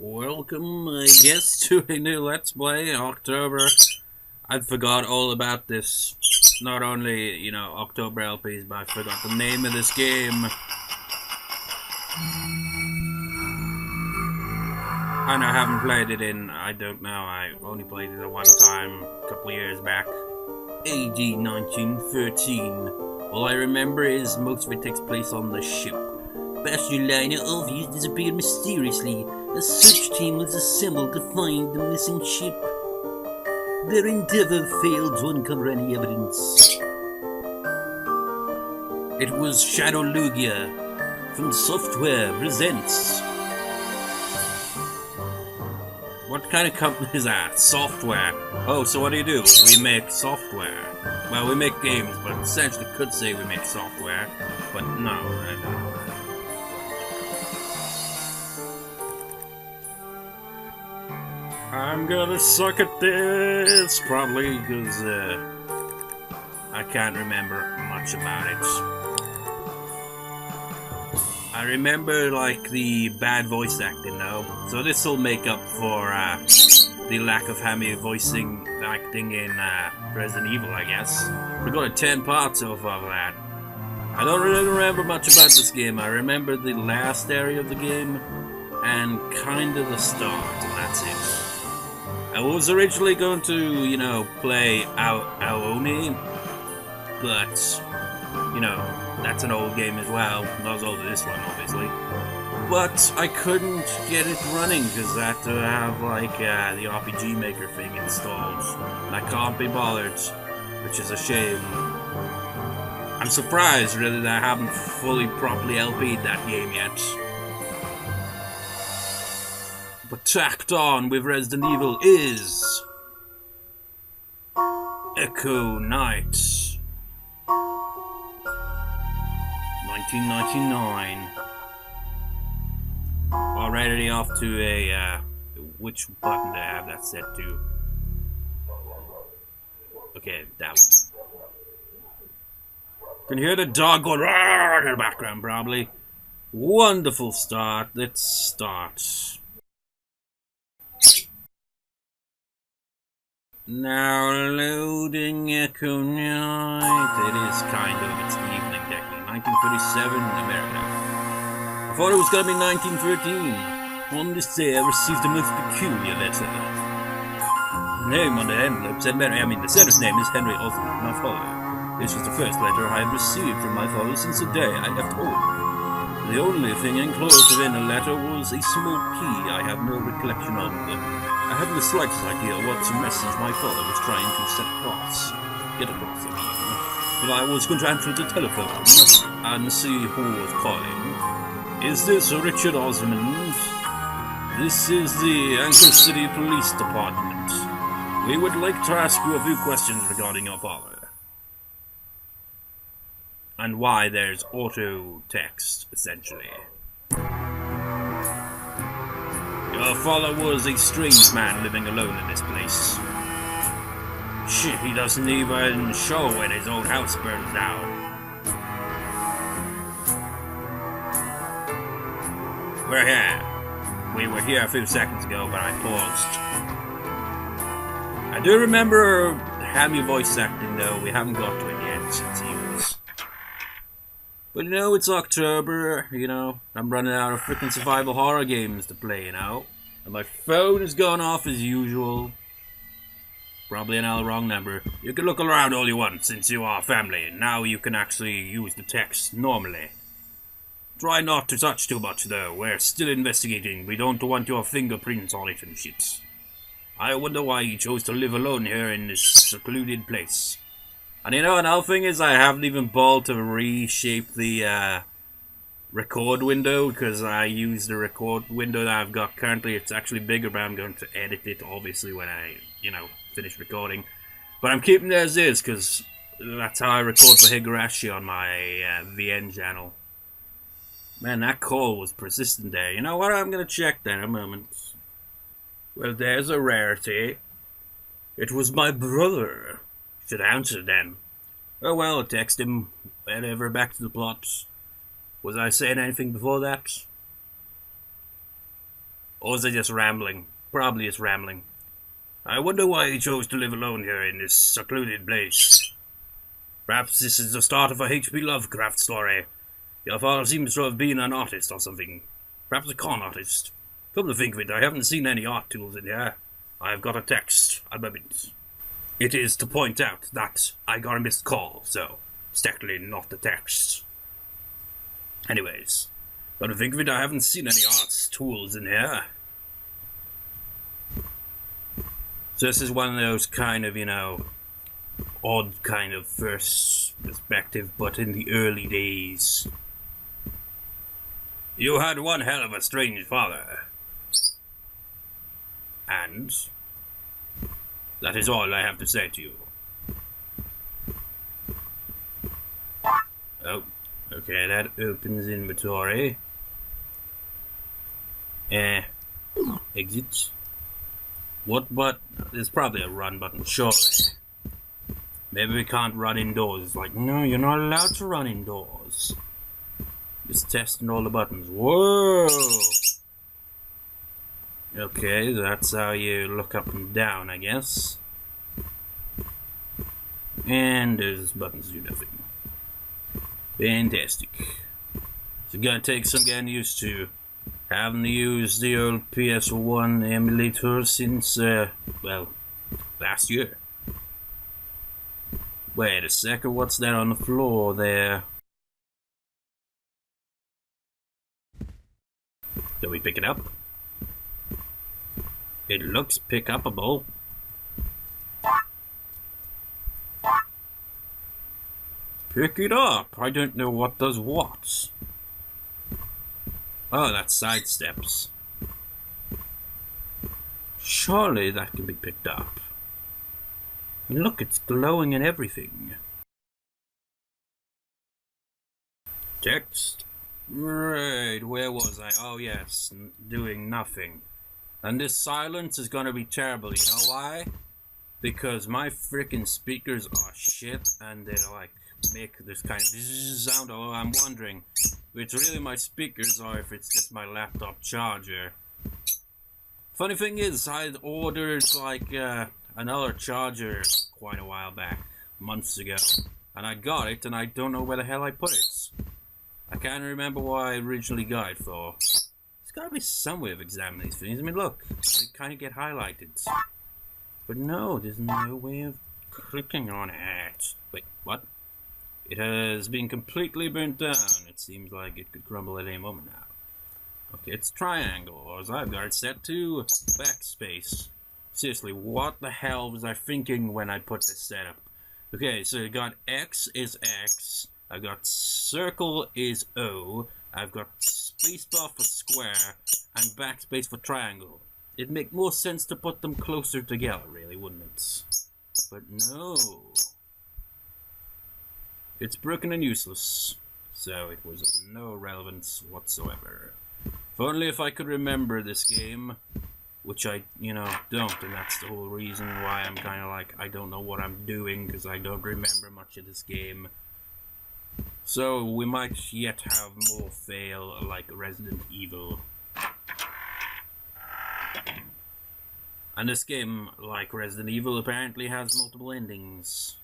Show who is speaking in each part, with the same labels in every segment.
Speaker 1: Welcome, I guess, to a new Let's Play, October. I forgot all about this. Not only, October LPs, but I forgot the name of this game. And I haven't played it in, I don't know, I only played it at one time, a couple of years back. AD 1913. All I remember is most of it takes place on the ship. Basculina obviously disappeared mysteriously. A search team was assembled to find the missing ship. Their endeavor failed to uncover any evidence. It was Shadow Lugia from Software Presents. What kind of company is that? Software. Oh, so what do? We make software. Well, we make games, but essentially could say we make software. But no, I don't. I'm gonna suck at this, probably, because I can't remember much about it. I remember, like, the bad voice acting, though, so this will make up for the lack of hammy voicing acting in Resident Evil, I guess. We're going to 10 parts off of that. I don't really remember much about this game. I remember the last area of the game, and kind of the start, and that's it. I was originally going to, play Aoni, but, that's an old game as well. Not as old as this one, obviously. But I couldn't get it running because I had to have, like, the RPG Maker thing installed. And I can't be bothered, which is a shame. I'm surprised, really, that I haven't fully, properly LP'd that game yet. But tacked on with Resident Evil is Echo Night. 1999. Already off to a, which button do I have that set to? Okay, that one. Can hear the dog going in the background, probably. Wonderful start. Let's start. Now loading Echo Night. It is kind of, it's evening technically. 1937 in America. I thought it was gonna be 1913. On this day I received a most peculiar letter. The name on the envelope said Mary. The sender's name is Henry Osmond, my father. This was the first letter I have received from my father since the day I left home. The only thing enclosed within the letter was a small key I have no recollection of. I haven't the slightest idea what message my father was trying to get across, but I was going to answer the telephone and see who was calling. Is this Richard Osmond? This is the Anchor City Police Department. We would like to ask you a few questions regarding your father. And why there's auto text, essentially. Your father was a strange man living alone in this place. Shit, he doesn't even show when his own house burns down. We're here. We were here a few seconds ago, but I paused. I do remember hammy voice acting, though. We haven't got to it yet, it seems. But it's October, I'm running out of freaking survival horror games to play, And my phone is going off as usual. Probably another wrong number. You can look around all you want since you are family. Now you can actually use the text normally. Try not to touch too much though. We're still investigating. We don't want your fingerprints on it and shit. I wonder why you chose to live alone here in this secluded place. And another thing is I haven't even bothered to reshape the record window because I use the record window that I've got currently. It's actually bigger, but I'm going to edit it obviously when I, finish recording. But I'm keeping it as is because that's how I record for Higurashi on my VN channel. Man, that call was persistent there. You know what? I'm going to check that in a moment. Well, there's a rarity. It was my brother. Should answer then. Oh well, text him. Whatever, back to the plot. Was I saying anything before that? Or is it just rambling? Probably it's rambling. I wonder why he chose to live alone here in this secluded place. Perhaps this is the start of a H.P. Lovecraft story. Your father seems to have been an artist or something. Perhaps a con artist. Come to think of it, I haven't seen any art tools in here. I've got a text. A moment. It is to point out that I got a missed call, so it's technically not the text. Anyways, come to think of it, I haven't seen any art tools in here. So this is one of those kind of, odd kind of first perspective, but in the early days. You had one hell of a strange father. And that is all I have to say to you. Oh, okay, that opens inventory. Exit. What but there's probably a run button, surely. Maybe we can't run indoors. It's like, no, you're not allowed to run indoors. Just testing all the buttons. Whoa! Okay, that's how you look up and down, I guess. And those buttons do nothing. Fantastic. It's gonna take some getting used to. Haven't used the old PS1 emulator since, well, last year. Wait a second, what's that on the floor there? Do we pick it up? It looks pick-upable. Pick it up! I don't know what does what. Oh, that's side steps. Surely that can be picked up. And look, it's glowing and everything. Text? Right, where was I? Oh yes, doing nothing. And this silence is gonna be terrible, you know why? Because my freaking speakers are shit and they like make this kind of sound. Oh, I'm wondering if it's really my speakers or if it's just my laptop charger. Funny thing is, I ordered like another charger quite a while back, months ago, and I got it and I don't know where the hell I put it. I can't remember what I originally got it for. There's gotta be some way of examining these things. I mean, look, they kind of get highlighted. But no, there's no way of clicking on it. Wait, what? It has been completely burnt down. It seems like it could crumble at any moment now. Okay, it's triangle, or as I've got it set to backspace. Seriously, what the hell was I thinking when I put this setup? Okay, so I got X is X, I've got circle is O, I've got spacebar for square, and backspace for triangle. It'd make more sense to put them closer together, really, wouldn't it? But no. It's broken and useless, so it was of no relevance whatsoever. If only if I could remember this game, which I, don't, and that's the whole reason why I'm kind of like, I don't know what I'm doing, because I don't remember much of this game. So we might yet have more fail like Resident Evil. And this game, like Resident Evil, apparently has multiple endings.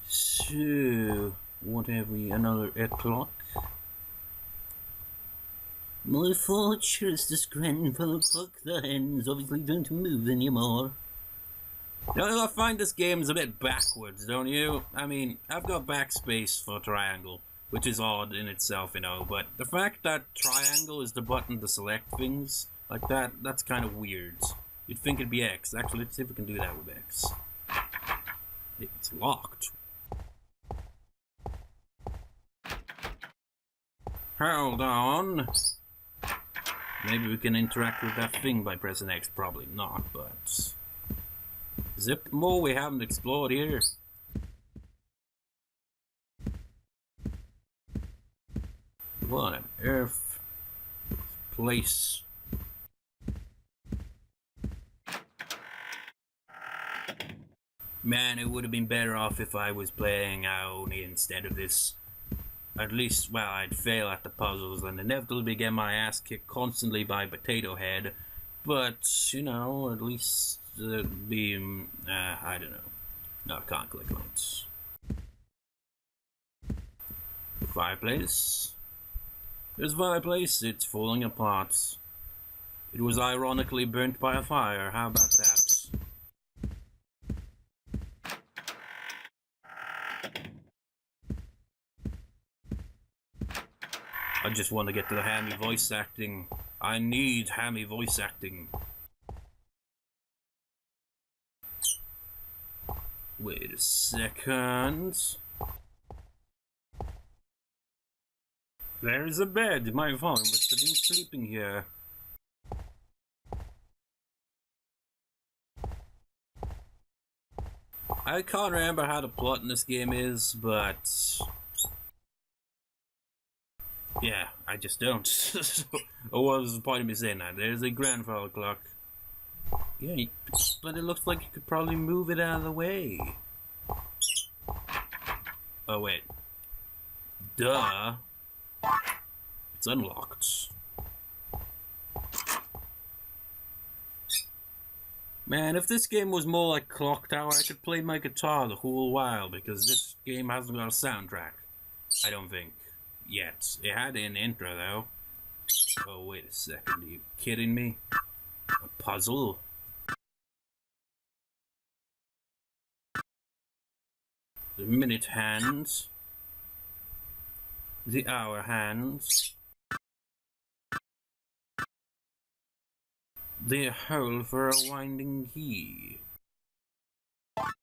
Speaker 1: So, what have we? Another clock? My fortress, this grandfather clock, the hands obviously don't move anymore. I find this game is a bit backwards, don't you? I mean, I've got backspace for triangle, which is odd in itself, but the fact that triangle is the button to select things like that, that's kind of weird. You'd think it'd be X. Actually, let's see if we can do that with X. It's locked. Hold on. Maybe we can interact with that thing by pressing X. Probably not, but... Is there more we haven't explored here? What on earth? Place. Man, it would have been better off if I was playing Aoni instead of this at least, well, I'd fail at the puzzles and inevitably get my ass kicked constantly by Potato Head. But, you know, at least be, I don't know. No, I can't click on it. Fireplace. This fireplace, it's falling apart. It was ironically burnt by a fire. How about that? I just want to get to the hammy voice acting. I need hammy voice acting. Wait a second. There's a bed. My phone must have been sleeping here. I can't remember how the plot in this game is, but yeah, I just don't. What was the point of me saying that? There's a grandfather clock. Yeah, but it looks like you could probably move it out of the way. Oh wait. Duh. It's unlocked. Man, if this game was more like Clock Tower, I could play my guitar the whole while, because this game hasn't got a soundtrack. I don't think. Yet. It had an intro, though. Oh, wait a second. Are you kidding me? A puzzle? The minute hands. The hour hands. The hole for a winding key. Are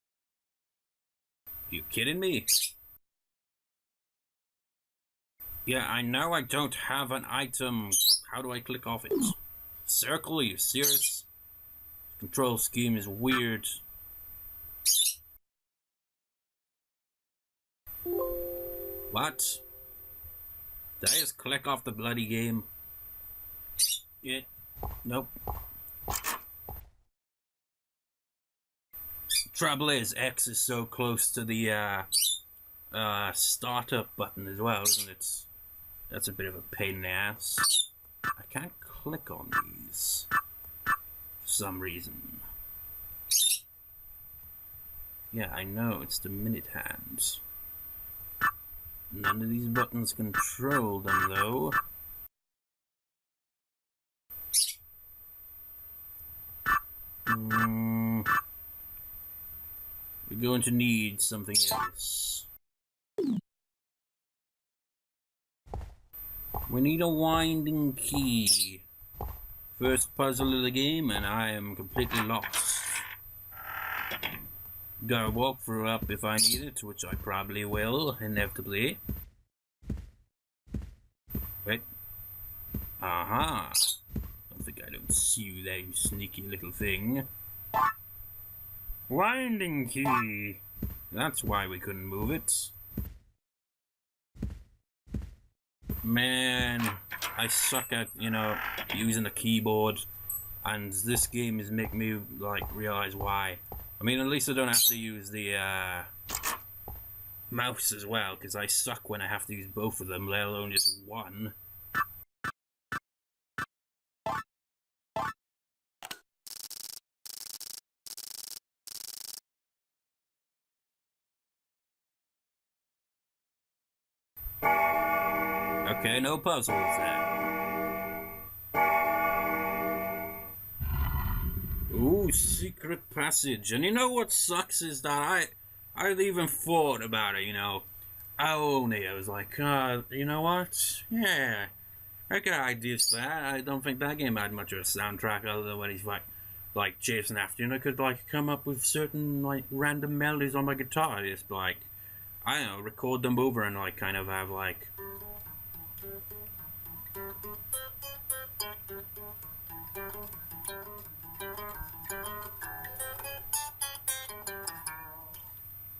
Speaker 1: you kidding me? Yeah, I know I don't have an item. How do I click off it? Circle? Are you serious? Control scheme is weird. What? Did I just click off the bloody game? Yeah. Nope. Trouble is, X is so close to the startup button as well, isn't it? That's a bit of a pain in the ass. I can't click on these for some reason. Yeah, I know, it's the minute hands. None of these buttons control them though. We're going to need something else. We need a winding key. First puzzle of the game, and I am completely lost. Gotta walk through up if I need it, which I probably will, inevitably. Wait. Aha! Don't think I don't see you there, you sneaky little thing. Winding key! That's why we couldn't move it. Man, I suck at, you know, using a keyboard, and this game is making me, like, realize why. I mean, at least I don't have to use the, mouse as well, because I suck when I have to use both of them, let alone just one. Okay, no puzzles then. Ooh, secret passage. And you know what sucks is that I'd even thought about it, you know. I was like, you know what? Yeah, I got ideas for that. I don't think that game had much of a soundtrack other than when he's like chasing after you. And I could like come up with certain like random melodies on my guitar. Just like, I don't know, record them over and like kind of have like.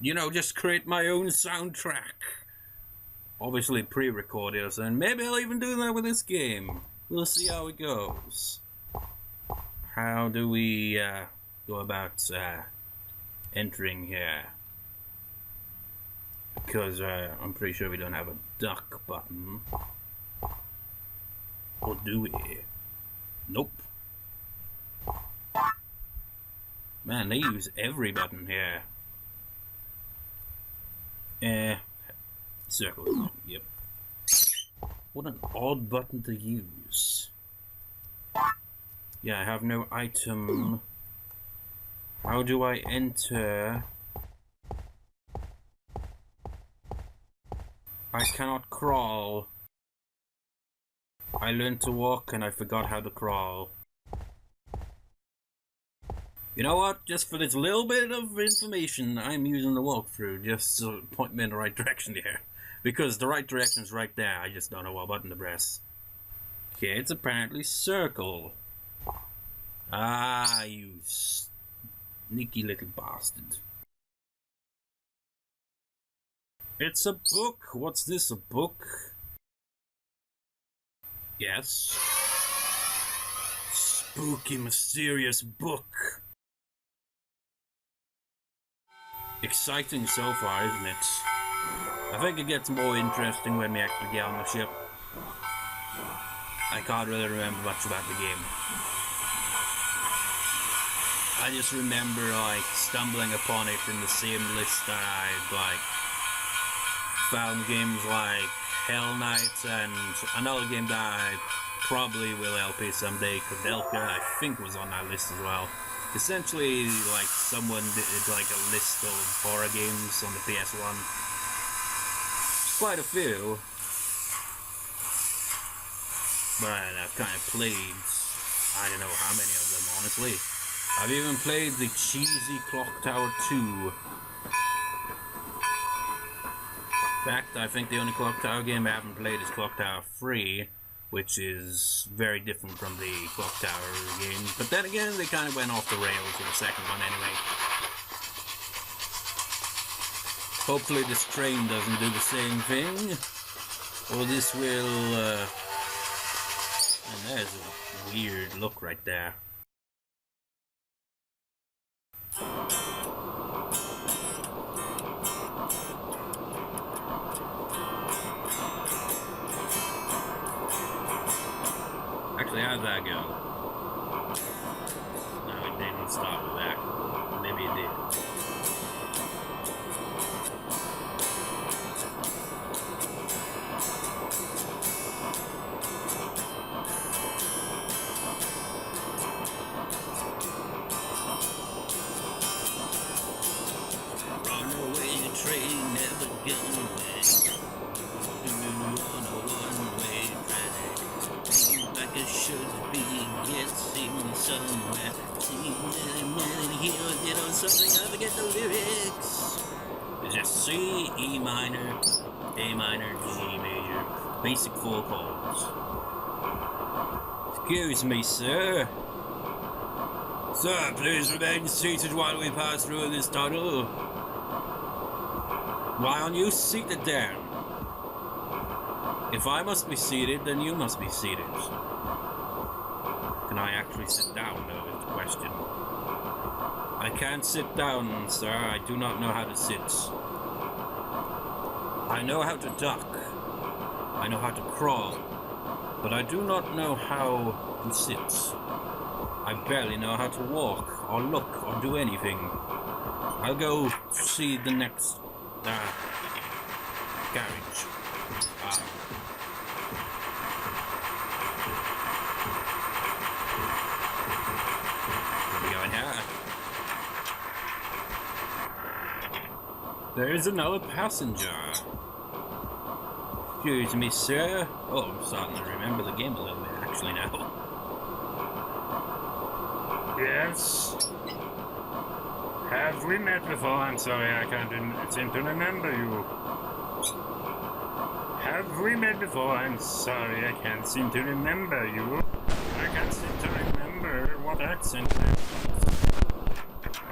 Speaker 1: You know, just create my own soundtrack. Obviously pre-recorded, and maybe I'll even do that with this game. We'll see how it goes. How do we go about entering here? Because I'm pretty sure we don't have a duck button. Or do we? Nope. Man, they use every button here. Circle. Yep. What an odd button to use. Yeah, I have no item. How do I enter? I cannot crawl. I learned to walk and I forgot how to crawl. You know what? Just for this little bit of information, I'm using the walkthrough just to point me in the right direction here. Because the right direction is right there, I just don't know what button to press. Okay, it's apparently circle. Ah, you sneaky little bastard. It's a book. What's this, a book? Yes. Spooky, mysterious book. Exciting so far, isn't it? I think it gets more interesting when we actually get on the ship. I can't really remember much about the game. I just remember like stumbling upon it in the same list that I found games like Hell Knight and another game that I probably will LP someday, Kudelka, I think was on that list as well. Essentially, like someone did like a list of horror games on the PS1. Quite a few, but I've kind of played, I don't know how many of them honestly. I've even played the cheesy Clock Tower 2. In fact, I think the only Clock Tower game I haven't played is Clock Tower 3, which is very different from the Clock Tower games. But then again, they kind of went off the rails in the second one anyway. Hopefully this train doesn't do the same thing, or this will, and there's a weird look right there. Actually, how'd that go? No, it didn't start with that. Maybe it did. Train never going back. On a one-way track. Like it should be getting somewhere. Here, get on something, I forget the lyrics. It's just C, E minor, A minor, G major. Basic 4 chords. Excuse me, sir. Sir, please remain seated while we pass through this tunnel. Why aren't you seated there? If I must be seated, then you must be seated. Can I actually sit down, though, is the question. I can't sit down, sir. I do not know how to sit. I know how to duck. I know how to crawl. But I do not know how to sit. I barely know how to walk, or look, or do anything. I'll go see the next... garage. Where are we going here? There is another passenger. Excuse me, sir. Oh, I'm starting to remember the game a little bit, actually, now. Yes? Have we met before? I'm sorry, I can't seem to remember you. Have we met before? I'm sorry, I can't seem to remember you. I can't seem to remember what accent it is.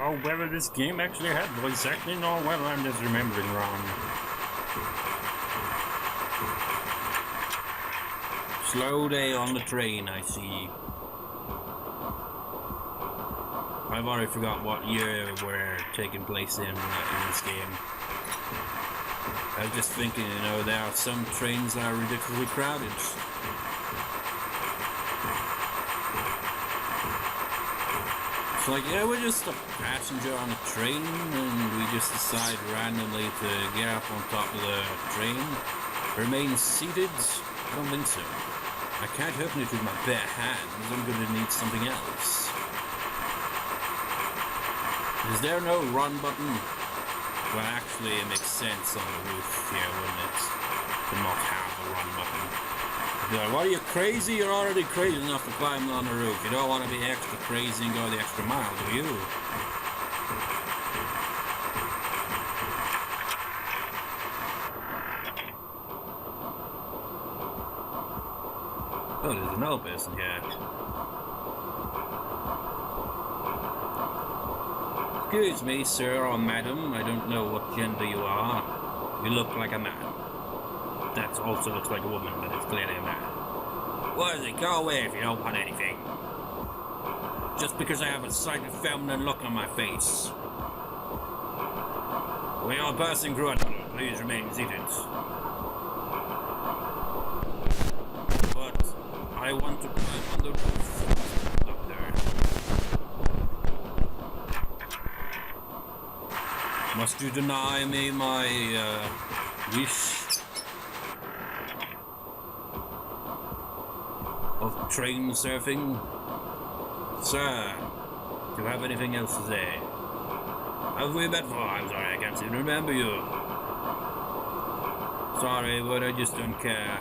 Speaker 1: Or whether this game actually had voice acting, or whether I'm just remembering wrong. Slow day on the train, I see. I've already forgot what year we're taking place in this game. I was just thinking, you know, there are some trains that are ridiculously crowded. It's like, yeah, we're just a passenger on a train, and we just decide randomly to get up on top of the train, remain seated. I don't think so. I can't open it with my bare hands. I'm gonna need something else. Is there no run button? Well, actually, it makes sense on the roof here, wouldn't it? To not have a run button. Like, what are you, crazy? You're already crazy enough to climb on the roof. You don't want to be extra crazy and go the extra mile, do you? Oh, there's another person here. Excuse me, sir or madam. I don't know what gender you are. You look like a man. That also looks like a woman, but it's clearly a man. What is it? Go away if you don't want anything. Just because I have a slightly feminine look on my face. We are passing through a tunnel. Please remain seated. But I want to climb on the roof. Up there. Must you deny me my wish of train surfing? Sir, do you have anything else to say? Have we met for? I'm sorry, I can't seem to remember you. Sorry, but I just don't care.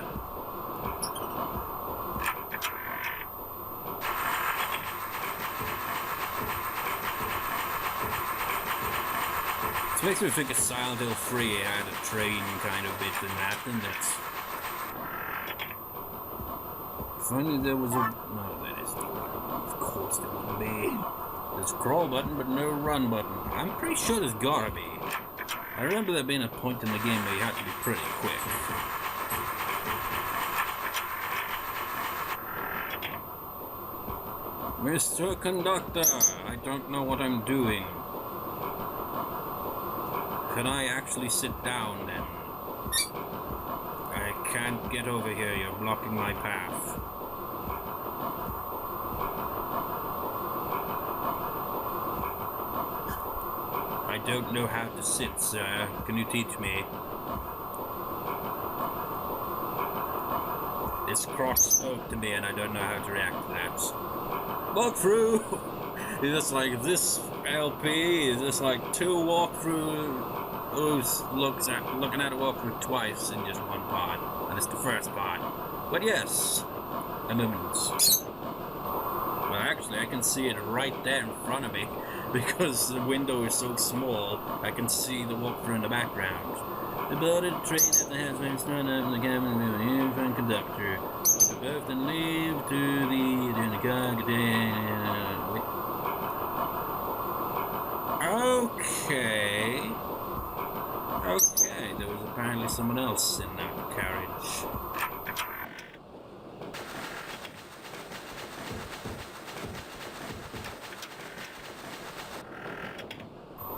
Speaker 1: This makes me think of Silent Hill 3 had a train kind of bit in that, and it's... Funny there was a... No, that is the one. Of course there wouldn't be. There's a crawl button, but no run button. I'm pretty sure there's gotta be. I remember there being a point in the game where you had to be pretty quick. Mr. Conductor, I don't know what I'm doing. Can I actually sit down then? I can't get over here, you're blocking my path. I don't know how to sit, sir. Can you teach me? This cross spoke to me and I don't know how to react to that. Walk through! Is this like this LP? Is this like two walkthrough? Who's looking at a walkthrough twice in just one part, and it's the first part. But yes, amendments. Well, actually, I can see it right there in front of me because the window is so small. I can see the walkthrough in the background. The boarded train at the has been thrown up in the cabin with an infant conductor. We both then leave to the car. Okay. Okay, there was apparently someone else in that carriage.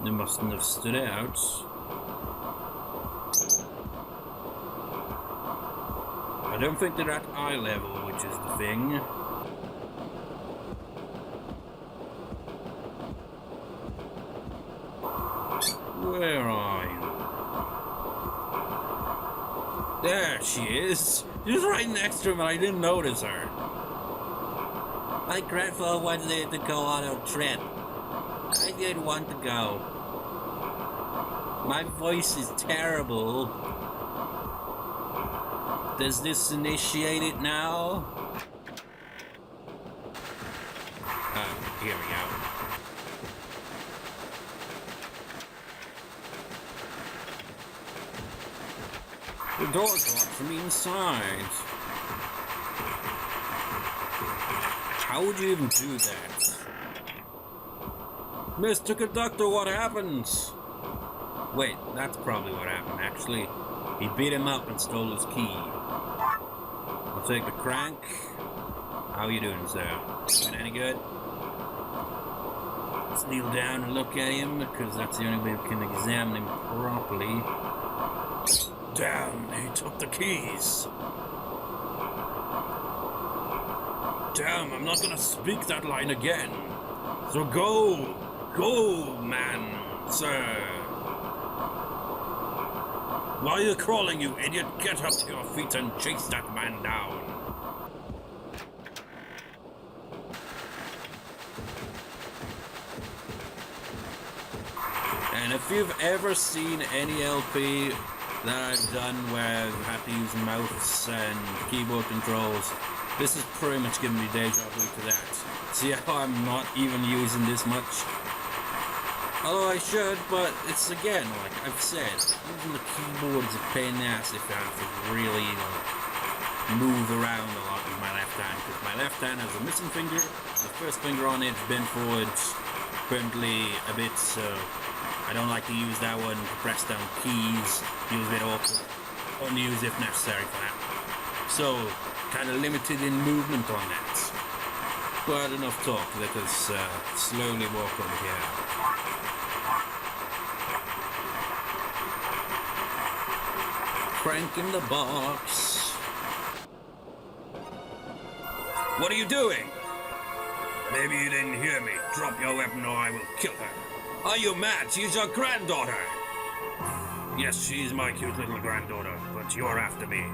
Speaker 1: They mustn't have stood out. I don't think they're at eye level, which is the thing. Where are you? There she is! She was right next to him and I didn't notice her. My grandfather wanted to go on a trip. I didn't want to go. My voice is terrible. Does this initiate it now? Here we go. The door's locked from the inside. How would you even do that? Mr. Conductor, what happens? Wait, that's probably what happened, actually. He beat him up and stole his key. I'll take the crank. How you doing, sir? Doing any good? Let's kneel down and look at him, because that's the only way we can examine him properly. Damn, he took the keys. Damn, I'm not gonna speak that line again. So go, man, sir. Why are you crawling, you idiot? Get up to your feet and chase that man down. And if you've ever seen any LP that I've done where I've had to use mouse and keyboard controls, this is pretty much giving me deja vu to that. See how I'm not even using this much? Although I should, but it's again, like I've said, using the keyboard is a pain in the ass if I have to really, move around a lot with my left hand, because my left hand has a missing finger, the first finger on it's bent forward, currently a bit, so I don't like to use that one to press down keys, feels a bit awkward, only use if necessary for that. So, kind of limited in movement on that. But enough talk, let us slowly walk over here. Crank in the box. What are you doing? Maybe you didn't hear me. Drop your weapon or I will kill her. Are you mad? She's your granddaughter. Yes, she's my cute little granddaughter, but you're after me.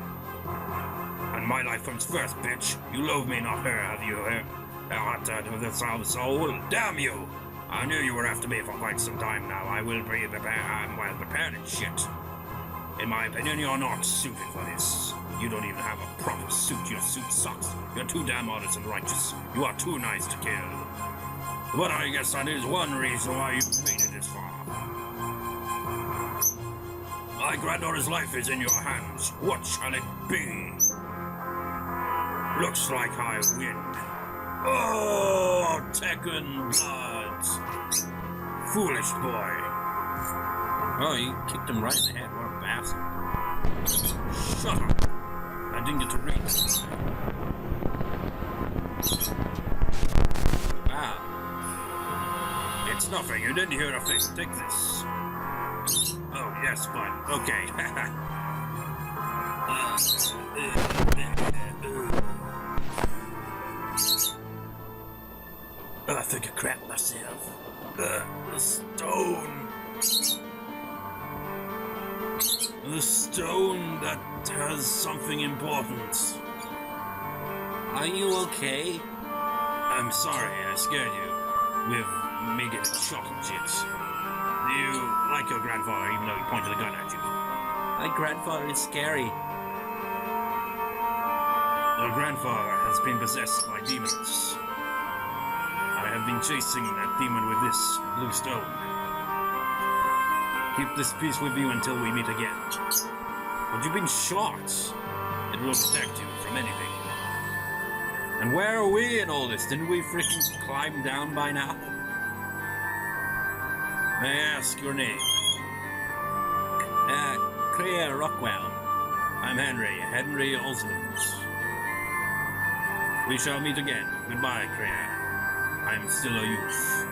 Speaker 1: And my life comes first, bitch. You love me, not her, have you heard? Heart of the soul. Damn you! I knew you were after me for quite some time now. I will be prepared. I'm well prepared and shit. In my opinion, you're not suited for this. You don't even have a proper suit. Your suit sucks. You're too damn honest and righteous. You are too nice to kill. But I guess that is one reason why you made it this far. My granddaughter's life is in your hands. What shall it be? Looks like I win. Oh, Tekken blood. Foolish boy. Oh, you kicked him right in the head. What a bastard. Shut up. I didn't get to read this. Wow. It's nothing. You didn't hear a thing. Take this. Oh, yes, fine. Okay. I think I crapped myself. The stone. The stone that has something important. Are you okay? I'm sorry, I scared you. With me getting shot and shit. Do you like your grandfather even though he pointed a gun at you? My grandfather is scary. Your grandfather has been possessed by demons. I have been chasing that demon with this blue stone. Keep this piece with you until we meet again. But you've been shot. It will protect you from anything. And where are we in all this? Didn't we freaking climb down by now? May I ask your name? William Rockwell. I'm Henry Osmond. We shall meet again. Goodbye, Kriya. I'm still a youth.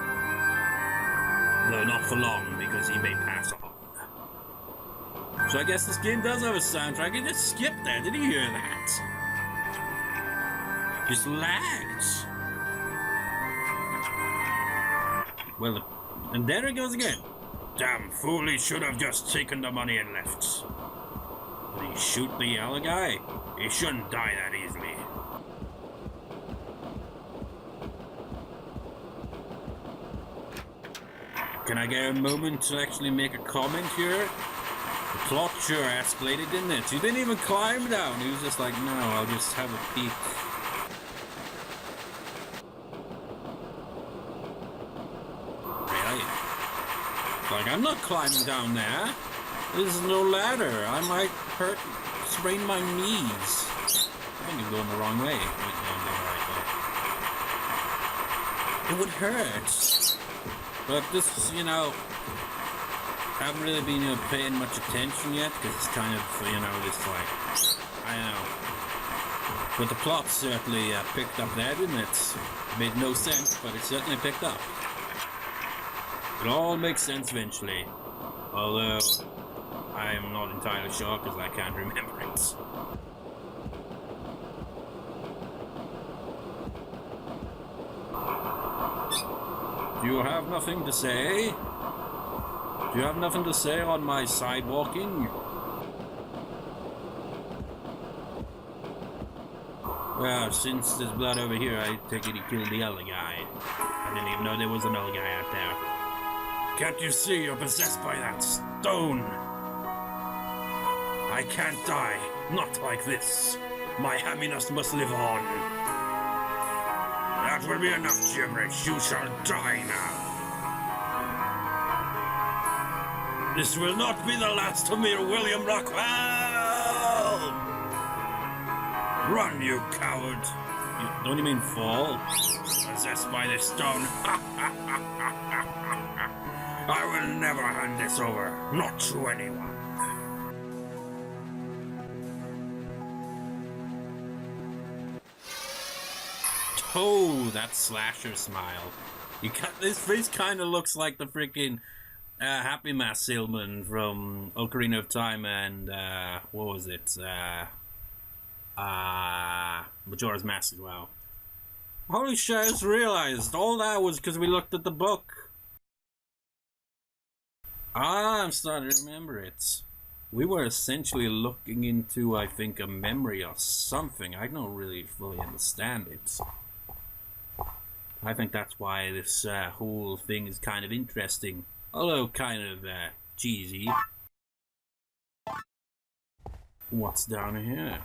Speaker 1: Though not for long, because he may pass on. So I guess this game does have a soundtrack. I just skipped that. Did you hear that? Just lagged. Well, and there it goes again. Damn fool, he should have just taken the money and left. Did he shoot the yellow guy? He shouldn't die that easily. Can I get a moment to actually make a comment here? The plot sure escalated, didn't it? He didn't even climb down. He was just like, no, I'll just have a peek. Really? Like, I'm not climbing down there. There's no ladder. I might sprain my knees. I think I'm going the wrong way. Wait, no, I'm going the right way. It would hurt. But this, haven't really been paying much attention yet, because it's kind of, this like, I don't know. But the plot certainly picked up there, didn't it? Made no sense, but it certainly picked up. It all makes sense eventually. Although, I am not entirely sure because I can't remember it. Do you have nothing to say? Do you have nothing to say on my sidewalking? Well, since there's blood over here, I take it he killed the other guy. I didn't even know there was another guy out there. Can't you see you're possessed by that stone? I can't die. Not like this. My happiness must live on. That will be enough gibberish. You shall die now. This will not be the last of me, William Rockwell! Run, you coward! Don't you mean fall? Possessed by this stone. I will never hand this over. Not to anyone. Oh, that slasher smile. You got this face kind of looks like the freaking Happy Mask salesman from Ocarina of Time and what was it? Majora's Mask as well. Holy shit, I just realized all that was because we looked at the book. Ah, I'm starting to remember it. We were essentially looking into, I think, a memory or something. I don't really fully understand it. I think that's why this whole thing is kind of interesting. Although kind of cheesy. What's down here?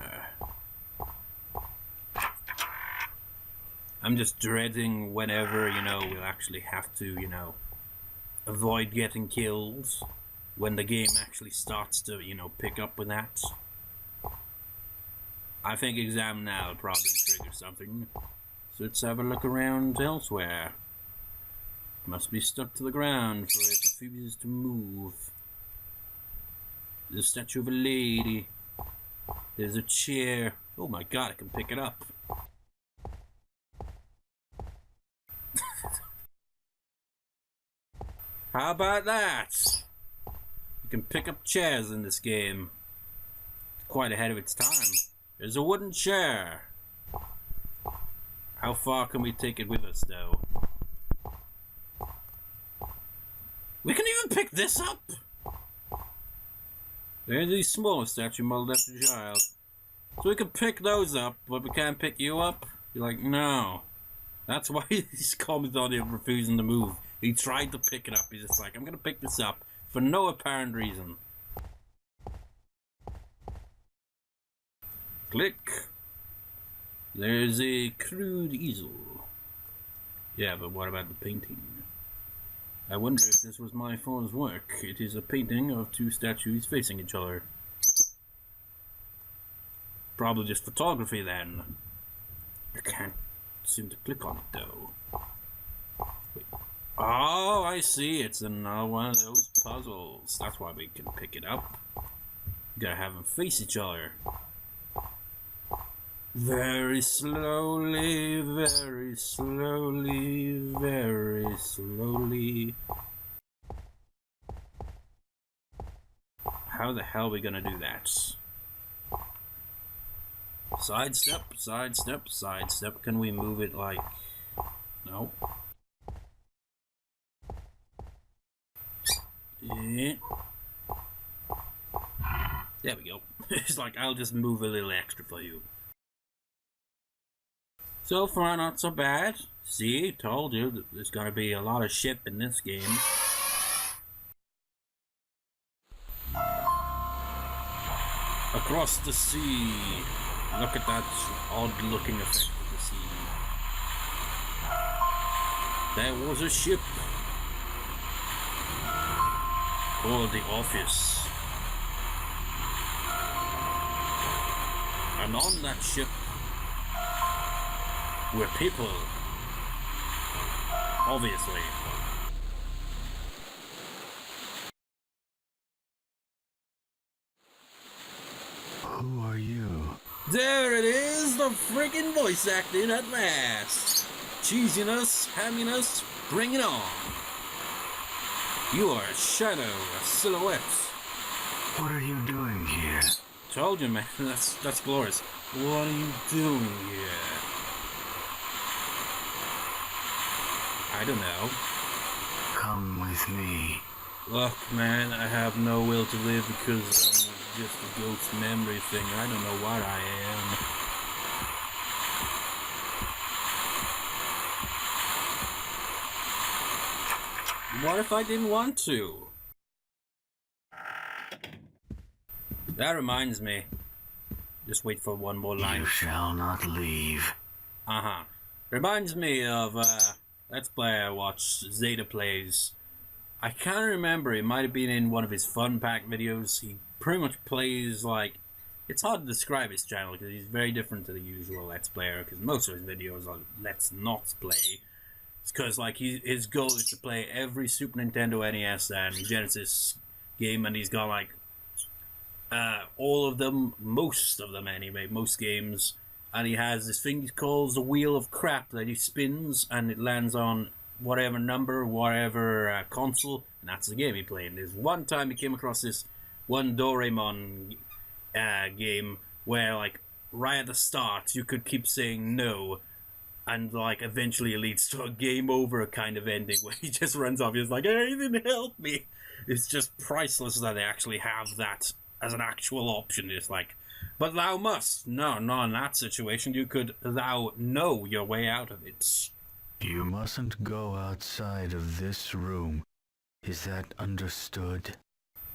Speaker 1: I'm just dreading whenever, you know, we'll actually have to, you know, avoid getting killed. When the game actually starts to, you know, pick up with that. I think exam now will probably trigger something. So let's have a look around elsewhere. Must be stuck to the ground for it refuses to move. There's a statue of a lady. There's a chair. Oh my god, I can pick it up. How about that? You can pick up chairs in this game. It's quite ahead of its time. There's a wooden chair. How far can we take it with us, though? We can even pick this up! There's these smaller statue modeled after a child. So we can pick those up, but we can't pick you up? You're like, no. That's why he's commented on him refusing to move. He tried to pick it up. He's just like, I'm gonna pick this up for no apparent reason. Click. There's a crude easel. Yeah, but what about the painting? I wonder if this was my phone's work. It is a painting of two statues facing each other. Probably just photography then. I can't seem to click on it though. Wait. Oh, I see. It's another one of those puzzles. That's why we can pick it up. Gotta have them face each other. Very slowly, very slowly, very slowly. How the hell are we gonna do that? Sidestep, sidestep, sidestep. Can we move it like... No. Yeah. There we go. It's like, I'll just move a little extra for you. So far, not so bad. See, told you that there's gonna be a lot of shit in this game. Across the sea. Look at that odd-looking effect of the sea. There was a ship called the Office. And on that ship were people. Obviously.
Speaker 2: Who are you?
Speaker 1: There it is, the freaking voice acting at last. Cheesiness, hamminess, bring it on. You are a shadow, a silhouette.
Speaker 2: What are you doing here?
Speaker 1: Told you, man. That's glorious. What are you doing here? I don't know.
Speaker 2: Come with me.
Speaker 1: Look, man, I have no will to live because I'm just a ghost memory thing. I don't know what I am. What if I didn't want to? That reminds me. Just wait for one more line.
Speaker 2: You shall not leave.
Speaker 1: Reminds me of Let's Play I watched, Zeta Plays. I can't remember, it might have been in one of his fun pack videos. He pretty much plays like... It's hard to describe his channel because he's very different to the usual Let's Player, because most of his videos are Let's Not Play. It's because like his goal is to play every Super Nintendo, NES and Genesis game, and he's got like all of them, most of them anyway, most games, and he has this thing he calls the Wheel of Crap that he spins, and it lands on whatever number, whatever console, and that's the game he played. And there's one time he came across this one Doraemon game where, like, right at the start, you could keep saying no, and, like, eventually it leads to a game over kind of ending where he just runs off. He's like, hey, he didn't help me. It's just priceless that they actually have that as an actual option. It's like, but thou must. No, not in that situation. You could, thou know your way out of it.
Speaker 2: You mustn't go outside of this room. Is that understood?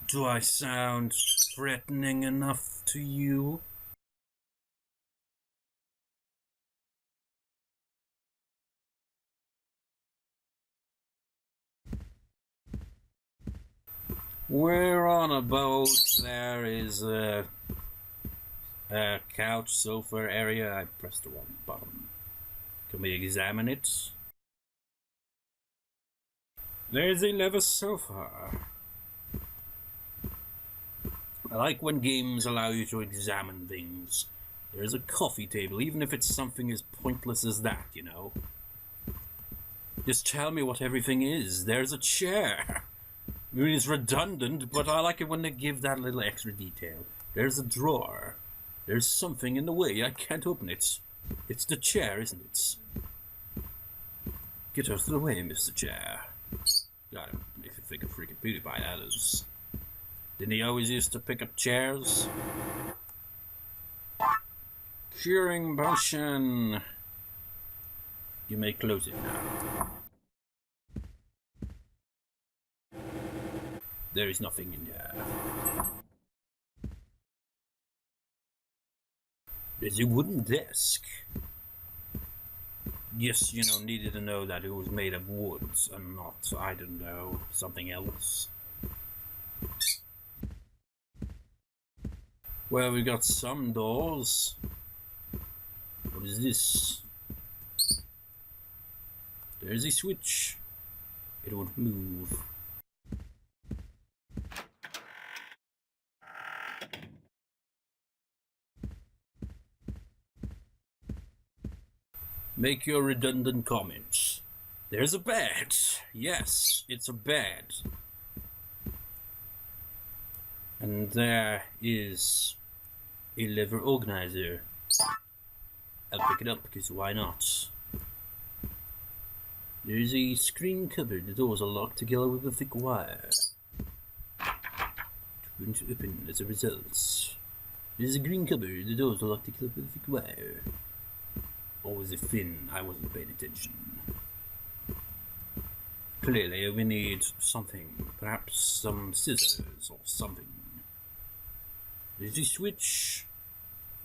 Speaker 1: Do I sound threatening enough to you? We're on a boat. There is a couch, sofa area. I pressed the wrong button. Can we examine it? There's a leather sofa. I like when games allow you to examine things. There's a coffee table, even if it's something as pointless as that, you know. Just tell me what everything is. There's a chair. I mean, it's redundant, but I like it when they give that little extra detail. There's a drawer. There's something in the way. I can't open it. It's the chair, isn't it? Get out of the way, Mr. Chair. God, it makes me think of freaking PewDiePie, that is. Didn't he always used to pick up chairs? Curing potion. You may close it now. There is nothing in there. There's a wooden desk. Yes, you know, needed to know that it was made of wood and not, I don't know, something else. Well, we got some doors. What is this? There's a switch. It won't move. Make your redundant comments. There's a bed. Yes, it's a bed. And there is a lever organizer. I'll pick it up because why not? There's a screen cupboard. The doors are locked together with a thick wire. It won't open as a result. There's a green cupboard. The doors are locked together with a thick wire. Or was it thin? I wasn't paying attention. Clearly we need something. Perhaps some scissors or something. There's a switch,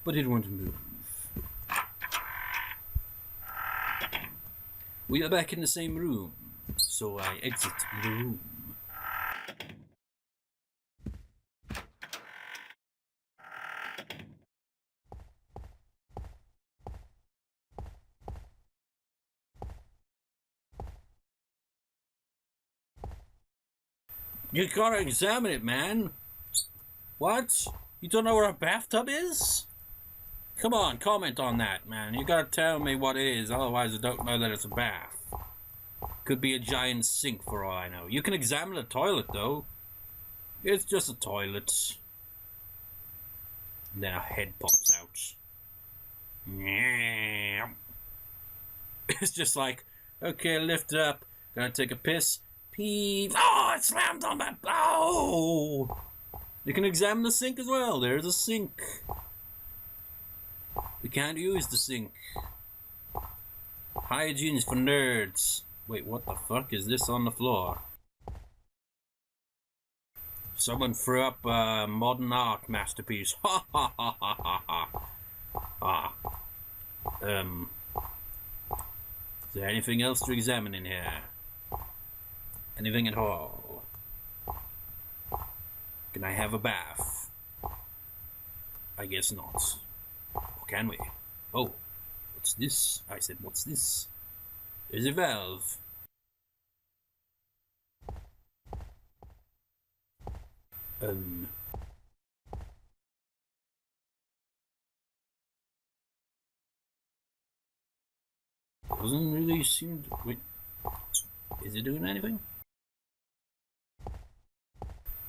Speaker 1: but it won't move. We are back in the same room, so I exit the room. You gotta examine it, man. What? You don't know where a bathtub is? Come on, comment on that, man. You gotta tell me what it is, otherwise I don't know that it's a bath. Could be a giant sink for all I know. You can examine the toilet, though. It's just a toilet. And then a head pops out. It's just like, okay, lift it up. Gonna take a piss. Pee. Oh, it slammed on that. Oh! You can examine the sink as well. There's a sink. We can't use the sink. Hygiene is for nerds. Wait, what the fuck is this on the floor? Someone threw up a modern art masterpiece. Ha ha ha ha ha ha. Is there anything else to examine in here? Anything at all? Can I have a bath? I guess not. Or can we? Oh, what's this? I said, what's this? There's a valve. Doesn't really seem to... Wait. Is it doing anything?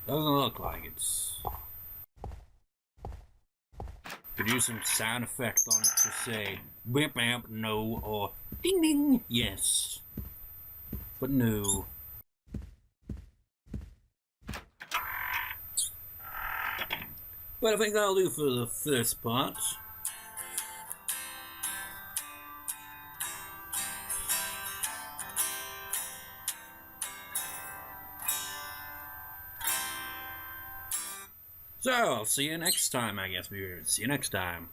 Speaker 1: Doesn't look like it's... Produce some sound effect on it to say bam bam no or ding ding yes. But no. But I think that'll do for the first part. So, I'll see you next time, I guess, viewers. See you next time.